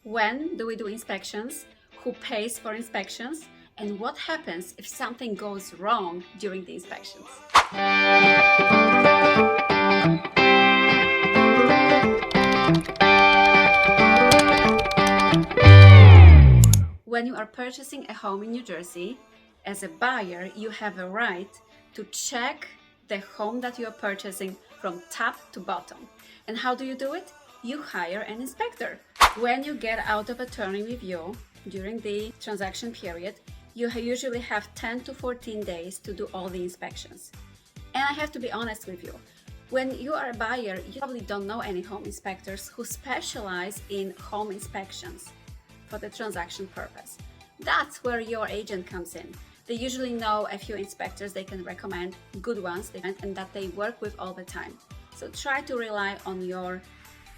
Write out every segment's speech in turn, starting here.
When do we do inspections? Who pays for inspections? And what happens if something goes wrong during the inspections? When you are purchasing a home in New Jersey, as a buyer, you have a right to check the home that you are purchasing from top to bottom. And how do you do it? You hire an inspector. When you get out of attorney review during the transaction period, you usually have 10 to 14 days to do all the inspections. And I have to be honest with you, when you are a buyer, you probably don't know any home inspectors who specialize in home inspections for the transaction purpose. That's where your agent comes in. They usually know a few inspectors they can recommend, good ones, and that they work with all the time. So try to rely on your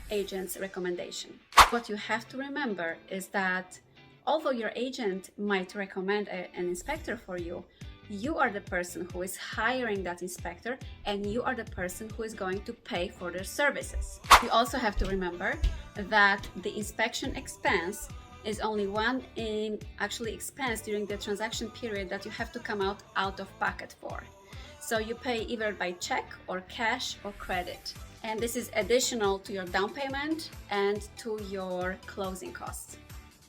agent's recommendation. What you have to remember is that although your agent might recommend an inspector for you, you are the person who is hiring that inspector, and you are the person who is going to pay for their services. You also have to remember that the inspection expense is only one expense during the transaction period that you have to come out of pocket for. So you pay either by check or cash or credit. And this is additional to your down payment and to your closing costs.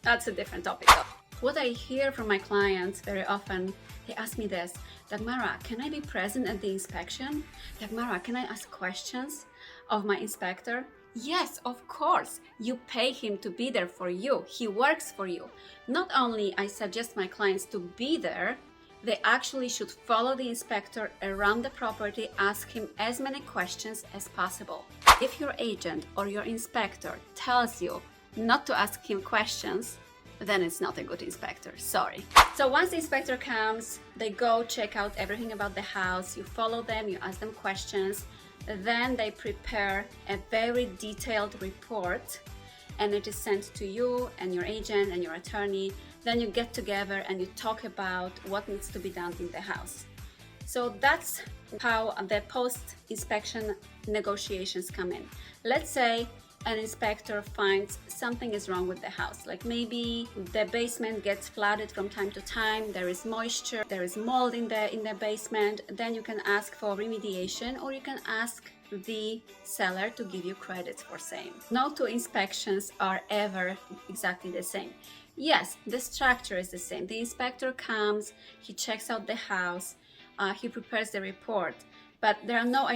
That's a different topic though. What I hear from my clients very often, they ask me this: Dagmara, can I be present at the inspection? Dagmara, can I ask questions of my inspector? Yes, of course. You pay him to be there for you. He works for you. Not only I suggest my clients to be there, they actually should follow the inspector around the property, ask him as many questions as possible. If your agent or your inspector tells you not to ask him questions, then it's not a good inspector, sorry. So once the inspector comes, they go check out everything about the house, you follow them, you ask them questions, then they prepare a very detailed report and it is sent to you and your agent and your attorney. Then you get together and you talk about what needs to be done in the house. So that's how the post-inspection negotiations come in. Let's say an inspector finds something is wrong with the house, like maybe the basement gets flooded from time to time, there is moisture, there is mold in the basement. Then you can ask for remediation, or you can ask the seller to give you credits for same. No two inspections are ever exactly the same. Yes, the structure is the same. The inspector comes, he checks out the house, he prepares the report. But there are no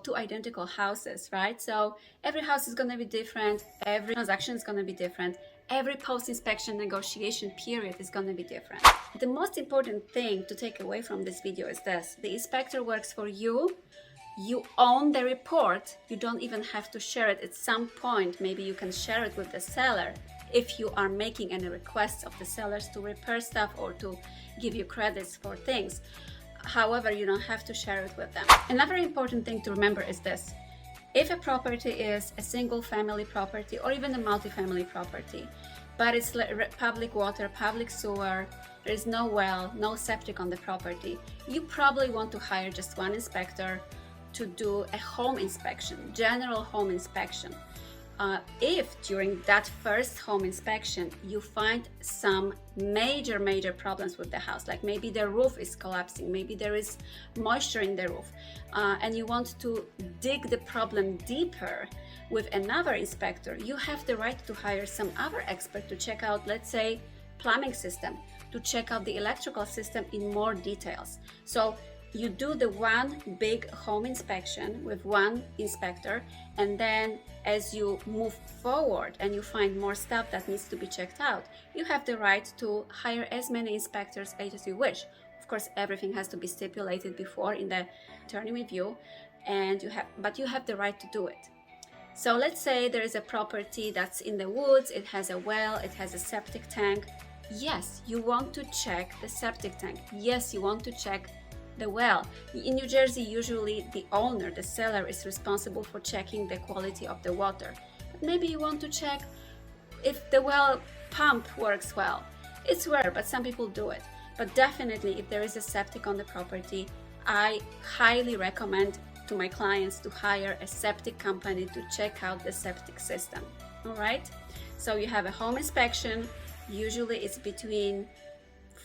two identical houses, right? So every house is going to be different. Every transaction is going to be different. Every post-inspection negotiation period is going to be different. The most important thing to take away from this video is this: the inspector works for you. You own the report. You don't even have to share it. At some point, maybe you can share it with the seller if you are making any requests of the sellers to repair stuff or to give you credits for things. However, you don't have to share it with them. Another important thing to remember is this: if a property is a single family property or even a multi-family property, but it's public water, public sewer, there is no well, no septic on the property, you probably want to hire just one inspector to do a home inspection, general home inspection. If during that first home inspection you find some major problems with the house, like maybe the roof is collapsing, maybe there is moisture in the roof, and you want to dig the problem deeper with another inspector, you have the right to hire some other expert to check out, let's say, plumbing system, to check out the electrical system in more details. So you do the one big home inspection with one inspector, and then as you move forward and you find more stuff that needs to be checked out, you have the right to hire as many inspectors as you wish. Of course, everything has to be stipulated before in the attorney review, but you have the right to do it. So let's say there is a property that's in the woods, it has a well, it has a septic tank. Yes, you want to check the septic tank. Yes, you want to check the well. In New Jersey, usually the owner, the seller, is responsible for checking the quality of the water. But maybe you want to check if the well pump works well. It's rare, but some people do it. But definitely, if there is a septic on the property, I highly recommend to my clients to hire a septic company to check out the septic system. All right? So you have a home inspection, usually it's between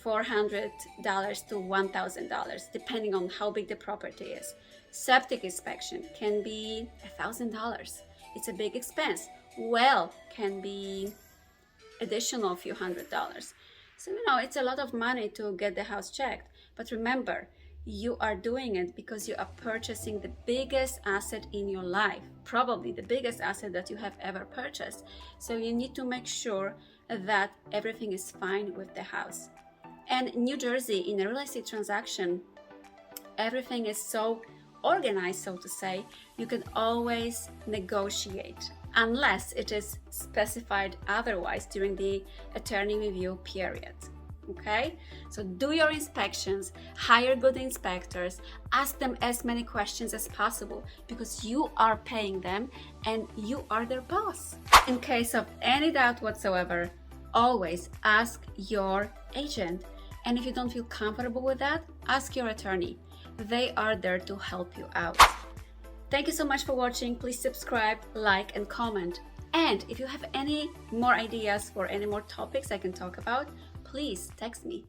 $400 to $1,000, depending on how big the property is. Septic inspection can be $1,000. It's a big expense. Well can be additional few $100s. So, it's a lot of money to get the house checked. But remember, you are doing it because you are purchasing the biggest asset in your life, probably the biggest asset that you have ever purchased. So you need to make sure that everything is fine with the house. And in New Jersey, in a real estate transaction, everything is so organized, so to say, you can always negotiate unless it is specified otherwise during the attorney review period. Okay, so do your inspections, hire good inspectors, ask them as many questions as possible because you are paying them and you are their boss. In case of any doubt whatsoever, always ask your agent. And if you don't feel comfortable with that, ask your attorney. They are there to help you out. Thank you so much for watching. Please subscribe, like, and comment. And if you have any more ideas for any more topics I can talk about, please text me.